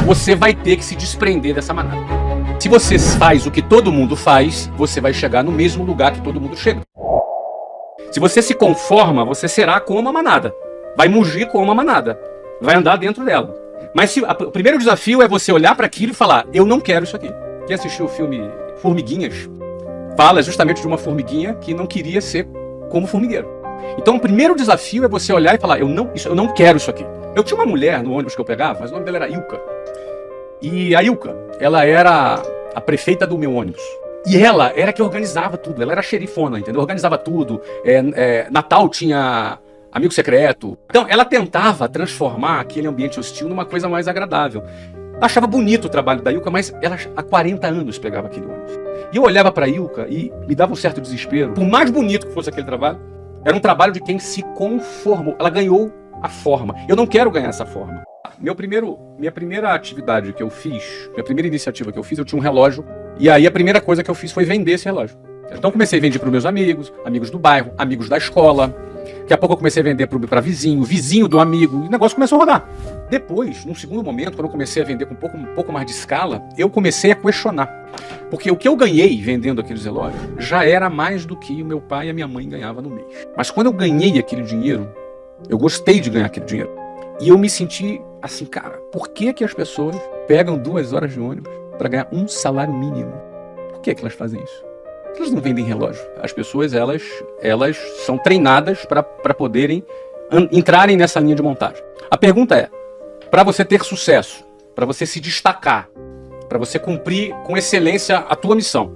você vai ter que se desprender dessa manada. Se você faz o que todo mundo faz, você vai chegar no mesmo lugar que todo mundo chega. Se você se conforma, você será como uma manada. Vai mugir como uma manada. Vai andar dentro dela. Mas o primeiro desafio é você olhar para aquilo e falar, eu não quero isso aqui. Quem assistiu o filme Formiguinhas, fala justamente de uma formiguinha que não queria ser como formigueiro. Então o primeiro desafio é você olhar e falar, eu não quero isso aqui. Eu tinha uma mulher no ônibus que eu pegava, mas o nome dela era Ilka. E a Ilka, ela era a prefeita do meu ônibus. E ela era que organizava tudo, ela era xerifona, entendeu? Organizava tudo. Natal tinha amigo secreto. Então ela tentava transformar aquele ambiente hostil numa coisa mais agradável. Achava bonito o trabalho da Ilka, mas ela há 40 anos pegava aquele ônibus. E eu olhava para a Ilka e me dava um certo desespero. Por mais bonito que fosse aquele trabalho, era um trabalho de quem se conformou. Ela ganhou a forma. Eu não quero ganhar essa forma. Minha primeira atividade que eu fiz, minha primeira iniciativa que eu fiz, eu tinha um relógio. E aí a primeira coisa que eu fiz foi vender esse relógio. Então comecei a vender para os meus amigos, amigos do bairro, amigos da escola. Daqui a pouco eu comecei a vender para vizinho do amigo. E o negócio começou a rodar. Depois, num segundo momento, quando eu comecei a vender com um pouco mais de escala, eu comecei a questionar. Porque o que eu ganhei vendendo aqueles relógios já era mais do que o meu pai e a minha mãe ganhavam no mês. Mas quando eu ganhei aquele dinheiro, eu gostei de ganhar aquele dinheiro. E eu me senti assim, cara, por que as pessoas pegam 2 horas de ônibus para ganhar um salário mínimo? Por que elas fazem isso? Elas não vendem relógio. As pessoas, elas são treinadas para poderem entrarem nessa linha de montagem. A pergunta é, para você ter sucesso, para você se destacar, para você cumprir com excelência a tua missão,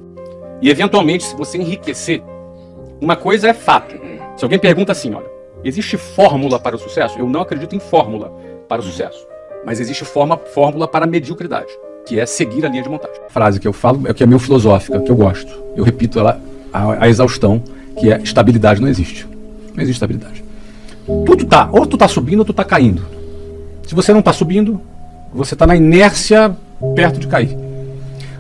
e eventualmente, se você enriquecer, uma coisa é fato. Se alguém pergunta assim, olha, existe fórmula para o sucesso? Eu não acredito em fórmula para o sucesso, mas existe fórmula para a mediocridade, que é seguir a linha de montagem. A frase que eu falo é que é meio filosófica, que eu gosto. Eu repito ela a exaustão, que é estabilidade não existe. Não existe estabilidade. Ou tu tá subindo ou tu tá caindo. Se você não tá subindo, você tá na inércia perto de cair.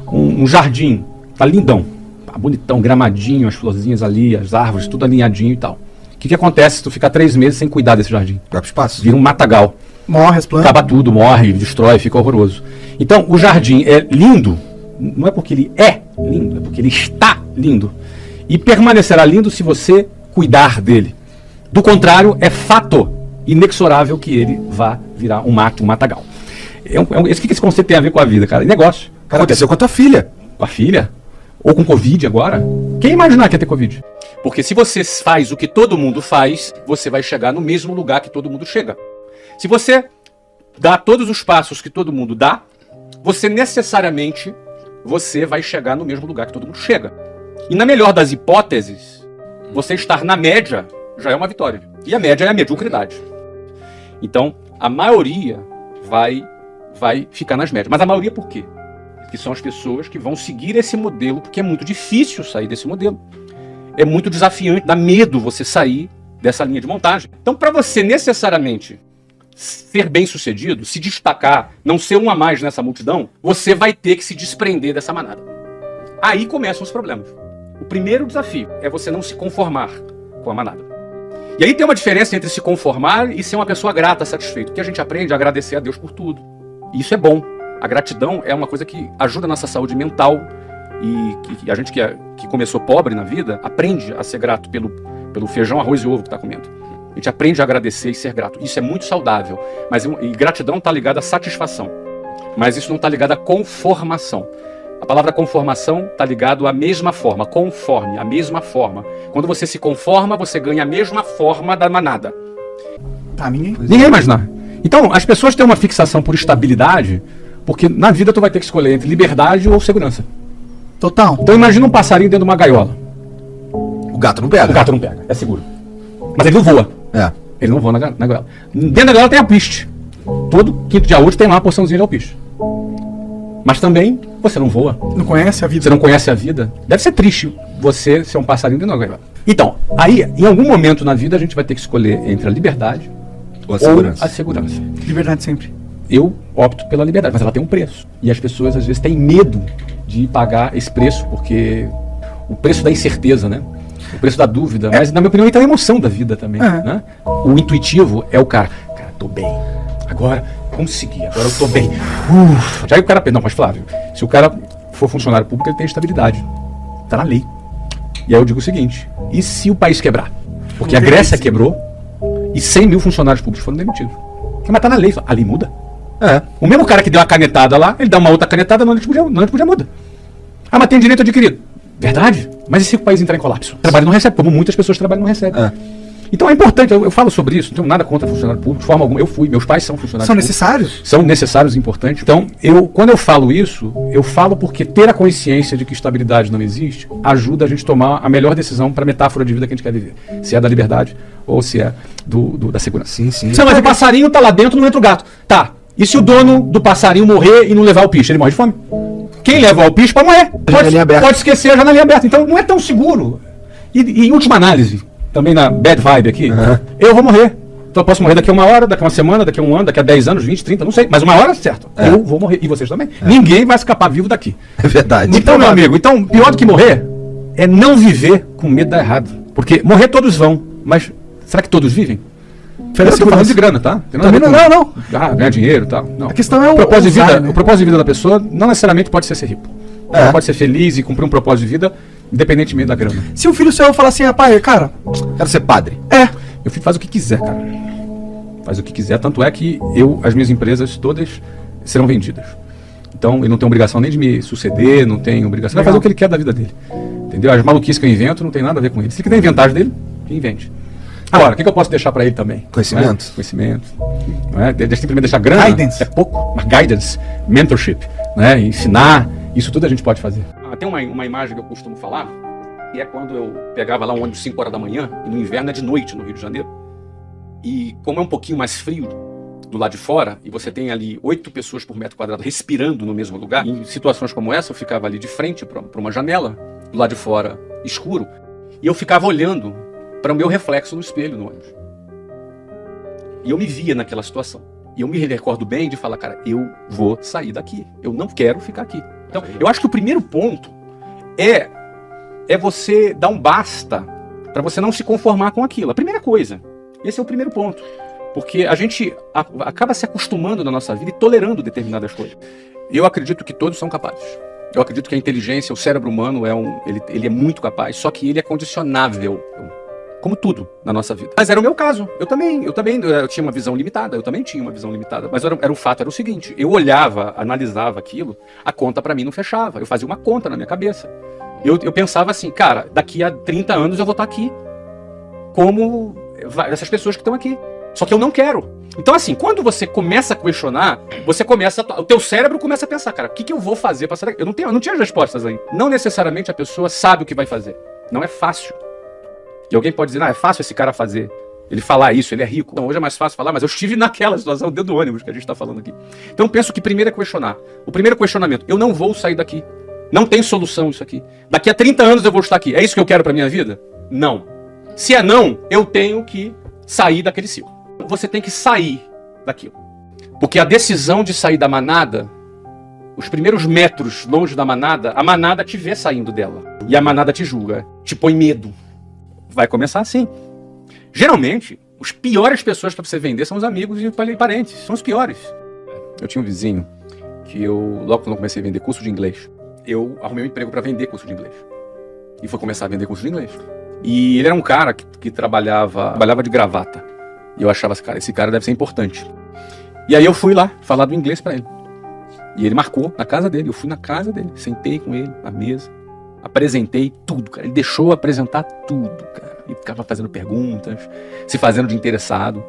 Um jardim, tá lindão, tá bonitão, gramadinho, as florzinhas ali, as árvores, tudo alinhadinho e tal. O que acontece se tu ficar 3 meses sem cuidar desse jardim? Vai pro espaço. Vira um matagal. Morre as plantas. Acaba tudo, morre, destrói, fica horroroso. Então, o jardim é lindo, não é porque ele é lindo, é porque ele está lindo. E permanecerá lindo se você cuidar dele. Do contrário, é fato inexorável que ele vá virar um matagal. O que esse conceito tem a ver com a vida, cara? Negócio. Aconteceu com a tua filha. Com a filha? Ou com Covid agora? Quem imaginar que ia ter Covid? Porque se você faz o que todo mundo faz, você vai chegar no mesmo lugar que todo mundo chega. Se você dá todos os passos que todo mundo dá, você necessariamente vai chegar no mesmo lugar que todo mundo chega. E na melhor das hipóteses, você estar na média já é uma vitória. E a média é a mediocridade. Então, a maioria vai ficar nas médias. Mas a maioria por quê? Porque são as pessoas que vão seguir esse modelo, porque é muito difícil sair desse modelo. É muito desafiante, dá medo você sair dessa linha de montagem. Então, para você necessariamente ser bem-sucedido, se destacar, não ser um a mais nessa multidão, você vai ter que se desprender dessa manada. Aí começam os problemas. O primeiro desafio é você não se conformar com a manada. E aí tem uma diferença entre se conformar e ser uma pessoa grata, satisfeita. Porque a gente aprende a agradecer a Deus por tudo. E isso é bom. A gratidão é uma coisa que ajuda a nossa saúde mental. E a gente que começou pobre na vida, aprende a ser grato pelo feijão, arroz e ovo que está comendo. A gente aprende a agradecer e ser grato. Isso é muito saudável. E gratidão está ligada à satisfação. Mas isso não está ligado à conformação. A palavra conformação está ligado à mesma forma. Conforme, a mesma forma. Quando você se conforma, você ganha a mesma forma da manada. Ninguém vai imaginar. Então, as pessoas têm uma fixação por estabilidade, porque na vida tu vai ter que escolher entre liberdade ou segurança. Total. Então imagina um passarinho dentro de uma gaiola. O gato não pega. O gato não pega, é seguro. Mas ele não voa. Ele não voa na gaiola. Dentro da gaiola tem alpiste. Todo quinto dia útil tem lá uma porçãozinha de alpiste. Mas também você não voa. Não conhece a vida. Você não conhece a vida. Deve ser triste você ser um passarinho dentro da gaiola. Então, aí, em algum momento na vida, a gente vai ter que escolher entre a liberdade ou a segurança. Liberdade sempre. Eu opto pela liberdade, mas ela tem um preço. E as pessoas, às vezes, têm medo de pagar esse preço, porque o preço da incerteza, né? O preço da dúvida. Mas, na minha opinião, tem a emoção da vida também, né? O intuitivo é o cara, tô bem. Agora, consegui, agora eu tô bem. Já aí o cara pensa, não, mas Flávio, se o cara for funcionário público, ele tem estabilidade. Tá na lei. E aí eu digo o seguinte, e se o país quebrar? Porque a Grécia quebrou e 100 mil funcionários públicos foram demitidos. Mas tá na lei, a lei muda. O mesmo cara que deu uma canetada lá, ele dá uma outra canetada, não podia mudar. Ah, mas tem direito adquirido. Verdade. Mas e se o país entrar em colapso? Trabalho não recebe, como muitas pessoas trabalham não recebem. Então é importante, eu falo sobre isso, não tenho nada contra funcionário público, de forma alguma. Eu fui, meus pais são funcionários São públicos. necessários? São necessários e importantes. Então, quando eu falo isso, eu falo porque ter a consciência de que estabilidade não existe ajuda a gente a tomar a melhor decisão para a metáfora de vida que a gente quer viver. Se é da liberdade ou se é da segurança. Sim. Não, mas o passarinho tá lá dentro, não entra o gato. Tá. E se o dono do passarinho morrer e não levar o piche? Ele morre de fome. Quem leva o piche pode morrer. Pode esquecer a janelinha aberta. Então não é tão seguro. E em última análise, também na bad vibe aqui, eu vou morrer. Então eu posso morrer daqui a 1 hora, daqui a 1 semana, daqui a 1 ano, daqui a 10 anos, 20, 30, não sei. Mas 1 hora, certo. Eu vou morrer. E vocês também. Ninguém vai escapar vivo daqui. É verdade. Então, meu amigo, pior do que morrer é não viver com medo de dar errado. Porque morrer todos vão, mas será que todos vivem? Eu tô falando de grana, tá? Não. Ganhar dinheiro e tal. Não. A questão é o propósito de vida, usar, né? O propósito de vida da pessoa não necessariamente pode ser rico. Ela pode ser feliz e cumprir um propósito de vida, independentemente da grana. Se um filho seu falar assim, rapaz, cara, Quero ser padre. Meu filho faz o que quiser, cara. Faz o que quiser. Tanto é que as minhas empresas todas serão vendidas. Então, ele não tem obrigação nem de me suceder, não tem obrigação. Ele vai fazer o que ele quer da vida dele. Entendeu? As maluquices que eu invento não tem nada a ver com ele. Se ele quiser inventar dele, que invente. Agora, o que eu posso deixar para ele também? Conhecimento. Conhecimento. Não é? Simplesmente deixar grana. Guidance. É pouco, mas guidance, mentorship, né? Ensinar, isso tudo a gente pode fazer. Tem uma imagem que eu costumo falar, e é quando eu pegava lá um ônibus 5 horas da manhã, e no inverno é de noite no Rio de Janeiro. E como é um pouquinho mais frio do lado de fora, e você tem ali 8 pessoas por metro quadrado respirando no mesmo lugar, em situações como essa, eu ficava ali de frente para uma janela, do lado de fora escuro, e eu ficava olhando para o meu reflexo no espelho no ônibus. E eu me via naquela situação. E eu me recordo bem de falar, cara, eu vou sair daqui. Eu não quero ficar aqui. Então, eu acho que o primeiro ponto é você dar um basta para você não se conformar com aquilo. A primeira coisa. Esse é o primeiro ponto. Porque a gente acaba se acostumando na nossa vida e tolerando determinadas coisas. Eu acredito que todos são capazes. Eu acredito que a inteligência, o cérebro humano, ele é muito capaz, só que ele é condicionável. Como tudo na nossa vida. Mas era o meu caso. Eu tinha uma visão limitada. Eu também tinha uma visão limitada. Mas era o fato, era o seguinte. Eu olhava, analisava aquilo, a conta pra mim não fechava. Eu fazia uma conta na minha cabeça. Eu pensava assim, cara, daqui a 30 anos eu vou estar aqui. Como essas pessoas que estão aqui. Só que eu não quero. Então assim, quando você começa a questionar, o teu cérebro começa a pensar, cara, o que eu vou fazer pra sair daqui? Eu não tinha as respostas ainda. Não necessariamente a pessoa sabe o que vai fazer. Não é fácil. E alguém pode dizer, é fácil esse cara fazer, ele falar isso, ele é rico. Então hoje é mais fácil falar, mas eu estive naquela situação dentro do ônibus que a gente está falando aqui. Então penso que primeiro é questionar. O primeiro questionamento, eu não vou sair daqui. Não tem solução isso aqui. Daqui a 30 anos eu vou estar aqui. É isso que eu quero para minha vida? Não. Se é não, eu tenho que sair daquele ciclo. Você tem que sair daquilo. Porque a decisão de sair da manada, os primeiros metros longe da manada, a manada te vê saindo dela. E a manada te julga, te põe medo. Vai começar assim. Geralmente, as piores pessoas para você vender são os amigos e parentes. São os piores. Eu tinha um vizinho que logo quando eu comecei a vender curso de inglês, eu arrumei um emprego para vender curso de inglês. E fui começar a vender curso de inglês. E ele era um cara que trabalhava de gravata. E eu achava assim, cara, esse cara deve ser importante. E aí eu fui lá falar do inglês para ele. E ele marcou na casa dele. Eu fui na casa dele, sentei com ele na mesa. Apresentei tudo, cara. Ele deixou eu apresentar tudo, cara. E ficava fazendo perguntas, se fazendo de interessado.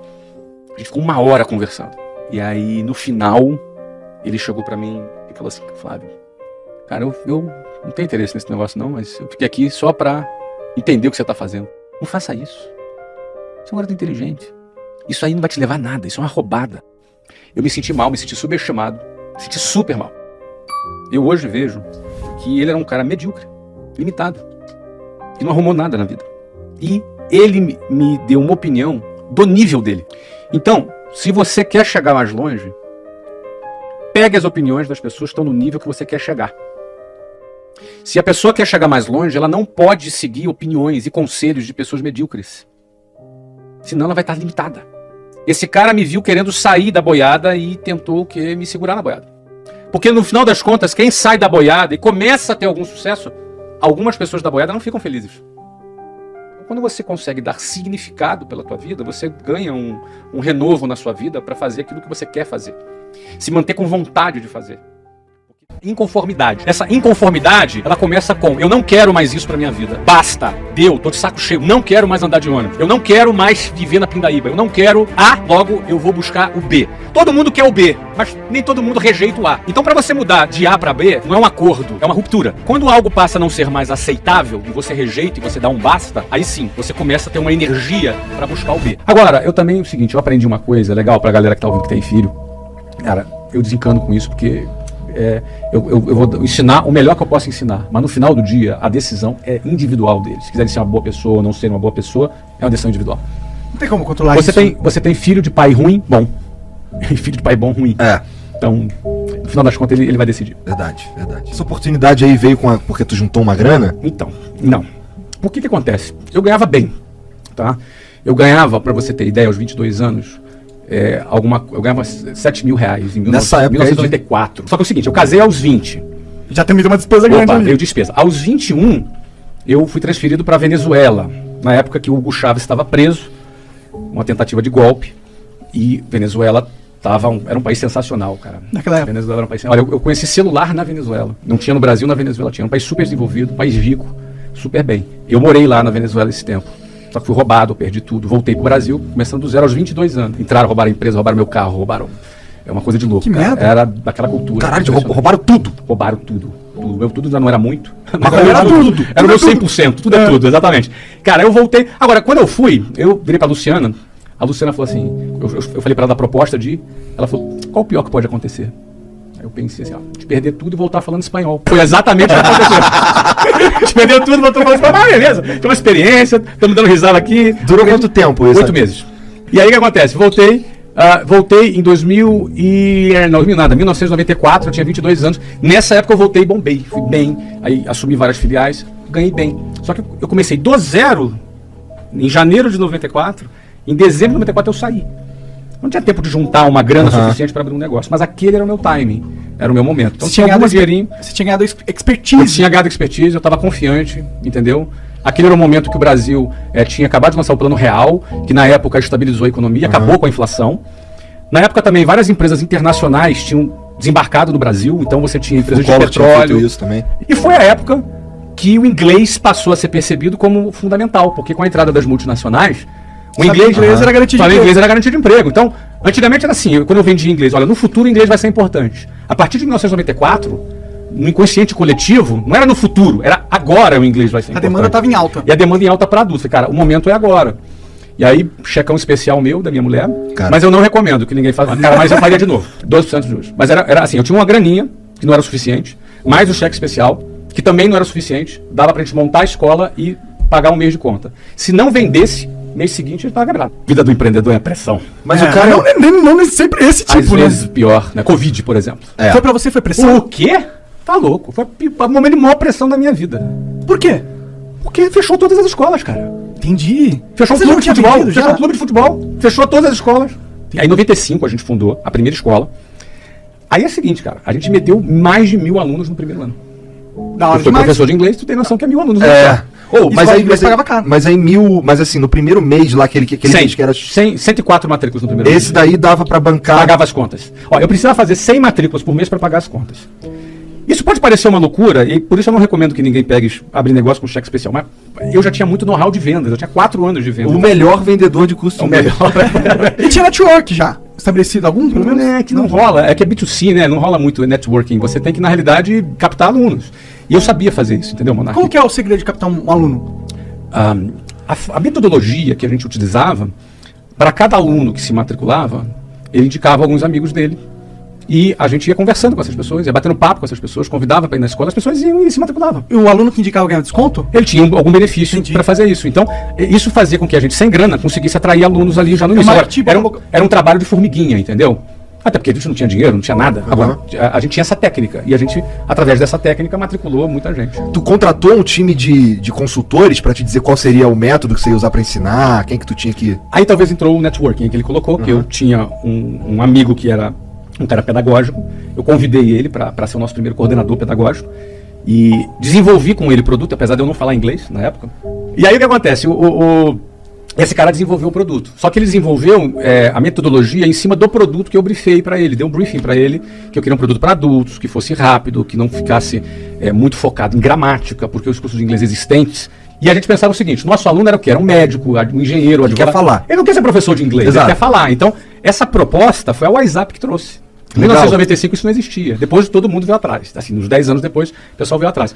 A gente ficou 1 hora conversando. E aí, no final, ele chegou pra mim e falou assim, Flávio, cara, eu não tenho interesse nesse negócio não, mas eu fiquei aqui só pra entender o que você tá fazendo. Não faça isso. Você é um garoto inteligente. Isso aí não vai te levar a nada, isso é uma roubada. Eu me senti mal, me senti subestimado, me senti super mal. Eu hoje vejo que ele era um cara medíocre, limitado, que não arrumou nada na vida. E ele me deu uma opinião do nível dele. Então, se você quer chegar mais longe, pegue as opiniões das pessoas que estão no nível que você quer chegar. Se a pessoa quer chegar mais longe, ela não pode seguir opiniões e conselhos de pessoas medíocres. Senão ela vai estar limitada. Esse cara me viu querendo sair da boiada e tentou me segurar na boiada. Porque no final das contas, quem sai da boiada e começa a ter algum sucesso, algumas pessoas da boiada não ficam felizes. Quando você consegue dar significado pela tua vida, você ganha um renovo na sua vida para fazer aquilo que você quer fazer. Se manter com vontade de fazer. Inconformidade. Essa inconformidade, ela começa com: eu não quero mais isso pra minha vida. Basta. Deu. Tô de saco cheio. Não quero mais andar de ônibus. Eu não quero mais viver na Pindaíba. Eu não quero A, logo eu vou buscar o B. Todo mundo quer o B, mas nem todo mundo rejeita o A. Então pra você mudar de A pra B, não é um acordo, é uma ruptura. Quando algo passa a não ser mais aceitável e você rejeita e você dá um basta, aí sim, você começa a ter uma energia pra buscar o B. Agora, eu também, é o seguinte, eu aprendi uma coisa legal pra galera que tá ouvindo que tem filho. Cara, eu desencano com isso porque... eu vou ensinar o melhor que eu posso ensinar, mas no final do dia a decisão é individual deles. Se quiserem ser uma boa pessoa ou não ser uma boa pessoa, é uma decisão individual. Não tem como controlar você isso. Você tem filho de pai ruim, bom, e filho de pai bom, ruim. Então, no final das contas, ele vai decidir. Verdade. Essa oportunidade aí veio porque tu juntou uma grana? Então, não. Por que acontece? Eu ganhava bem, tá? Eu ganhava, pra você ter ideia, aos 22 anos, eu ganhava 7 mil reais em Nessa época 1994. Só que é o seguinte, eu casei aos 20. Já tem uma despesa grande ali. Veio despesa. Aos 21, eu fui transferido para Venezuela. Na época que o Hugo Chávez estava preso, uma tentativa de golpe. E Venezuela era um país sensacional, cara. Naquela época. Venezuela era um país... Olha, eu conheci celular na Venezuela. Não tinha no Brasil, na Venezuela tinha. Um país super desenvolvido, um país rico, super bem. Eu morei lá na Venezuela esse tempo. Só que fui roubado, perdi tudo. Voltei pro Brasil, começando do zero aos 22 anos. Entraram, roubaram a empresa, roubaram meu carro, roubaram... É uma coisa de louco. Que merda. Era daquela cultura. Caralho, roubaram tudo. Roubaram tudo. Meu tudo já não era muito. Mas Era tudo. Era o meu 100%. Tudo é tudo, exatamente. Cara, eu voltei... Agora, quando eu fui, eu virei pra Luciana. A Luciana falou assim... Eu falei pra ela da proposta de... Ela falou, qual o pior que pode acontecer? Aí eu pensei assim, de perder tudo e voltar falando espanhol. Foi exatamente o que aconteceu. De perder tudo e voltar falando espanhol. Beleza. Tem uma experiência, estamos dando risada aqui. Durou quanto tempo isso? 8 meses. E aí o que acontece? Voltei em 1994, eu tinha 22 anos. Nessa época eu voltei e bombei. Fui bem, aí assumi várias filiais, ganhei bem. Só que eu comecei do zero em janeiro de 94. Em dezembro de 94 eu saí. Não tinha tempo de juntar uma grana suficiente para abrir um negócio. Mas aquele era o meu timing, era o meu momento. Então tinha algum dinheirinho. Você tinha ganhado expertise. Eu tinha ganhado expertise, eu estava confiante, entendeu? Aquele era o momento que o Brasil tinha acabado de lançar o Plano Real, que na época estabilizou a economia, acabou com a inflação. Na época também várias empresas internacionais tinham desembarcado no Brasil, então você tinha empresas de petróleo. Isso também. E foi a época que o inglês passou a ser percebido como fundamental, porque com a entrada das multinacionais, o inglês era garantia de emprego. Então, antigamente era assim, quando eu vendia inglês, olha, no futuro o inglês vai ser importante. A partir de 1994, no inconsciente coletivo, não era no futuro, era agora o inglês vai ser importante. A demanda estava em alta. E a demanda em alta para adultos. Cara, o momento é agora. E aí, checão especial meu, da minha mulher, mas eu não recomendo que ninguém faça. Cara, mas eu faria de novo, 12% de juros. Mas era assim, eu tinha uma graninha, que não era suficiente, mais o cheque especial, que também não era suficiente, dava pra gente montar a escola e pagar um mês de conta. Se não vendesse, mês seguinte ele tava quebrado. Vida do empreendedor é pressão. Mas o cara... Não sempre esse tipo, às vezes pior, né? Covid, por exemplo. Foi pra você, foi pressão? O quê? Tá louco. Foi o momento de maior pressão da minha vida. Por quê? Porque fechou todas as escolas, cara. Entendi. Fechou o clube de futebol. Fechou o clube de futebol. Fechou todas as escolas. Aí em 95 a gente fundou a primeira escola. Aí é o seguinte, cara. A gente meteu mais de 1.000 alunos no primeiro ano. Eu sou professor de inglês, tu tem noção que é 1.000 alunos. Mas assim, no primeiro mês lá, aquele mês que era... 104 matrículas no primeiro mês. Esse daí dava pra bancar... Pagava as contas. Ó, eu precisava fazer 100 matrículas por mês pra pagar as contas. Isso pode parecer uma loucura, e por isso eu não recomendo que ninguém abrir negócio com cheque especial, mas eu já tinha muito know-how de vendas, eu tinha 4 anos de vendas. O melhor vendedor de curso. O melhor. E tinha network já estabelecido algum, pelo menos? É que não rola, é que é B2C, né? Não rola muito networking. Você tem que, na realidade, captar alunos. E eu sabia fazer isso, entendeu, Monark? Como que é o segredo de captar um aluno? A metodologia que a gente utilizava, para cada aluno que se matriculava, ele indicava alguns amigos dele. E a gente ia conversando com essas pessoas, ia batendo papo com essas pessoas, convidava para ir na escola, as pessoas iam e se matriculavam. E o aluno que indicava ganhava desconto? Ele tinha algum benefício para fazer isso. Então, isso fazia com que a gente, sem grana, conseguisse atrair alunos ali já no início. Era um trabalho de formiguinha, entendeu? Até porque a gente não tinha dinheiro, não tinha nada. Agora, a gente tinha essa técnica. E a gente, através dessa técnica, matriculou muita gente. Tu contratou um time de consultores pra te dizer qual seria o método que você ia usar pra ensinar, quem que tu tinha que... Aí talvez entrou o networking que ele colocou, que eu tinha um amigo que era um cara pedagógico. Eu convidei ele para ser o nosso primeiro coordenador pedagógico. E desenvolvi com ele o produto, apesar de eu não falar inglês na época. E aí o que acontece? Esse cara desenvolveu o produto. Só que ele desenvolveu a metodologia em cima do produto que eu briefei para ele. Dei um briefing para ele, que eu queria um produto para adultos, que fosse rápido, que não ficasse muito focado em gramática, porque os cursos de inglês existentes. E a gente pensava o seguinte, nosso aluno era o quê? Era um médico, um engenheiro, um advogado. Quer falar. Ele não quer ser professor de inglês, Exato. ele quer falar. Então, essa proposta foi a WhatsApp que trouxe. Em Legal. 1995 isso não existia. Depois todo mundo veio atrás. Assim, uns 10 anos depois, o pessoal veio atrás.